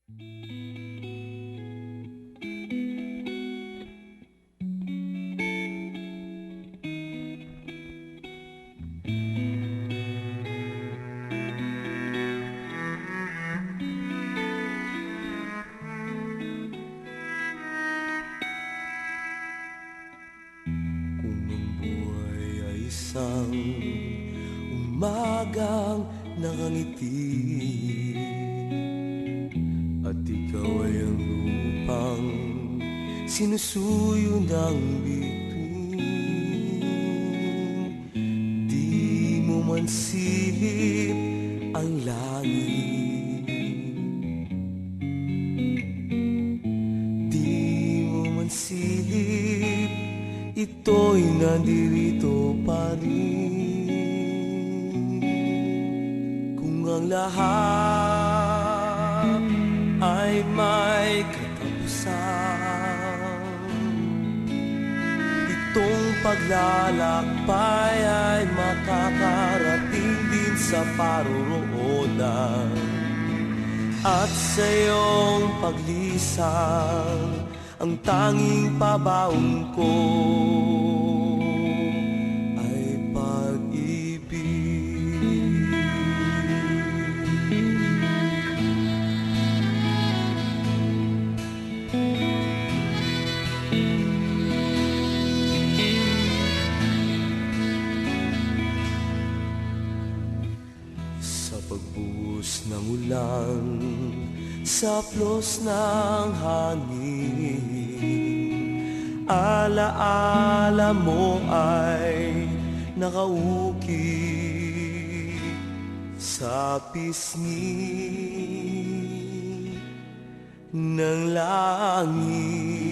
Kung ang buhay ay isang umagang nakangiti, at ikaw ay ang lupang sinusuyo ng bituin, di mo man silip ang langit, di mo man silip, ito'y nandirito pa rin. Kung ang lahat ay may katapusan, itong paglalakbay ay makakarating din sa paroroonan. At sa iyong paglisan, ang tanging pabaong ko ay pag-ibig. Sa pagbuhos ng ulan, sa haplos ng hangin, alaala mo ay nakaukit sa pisngi ng langit.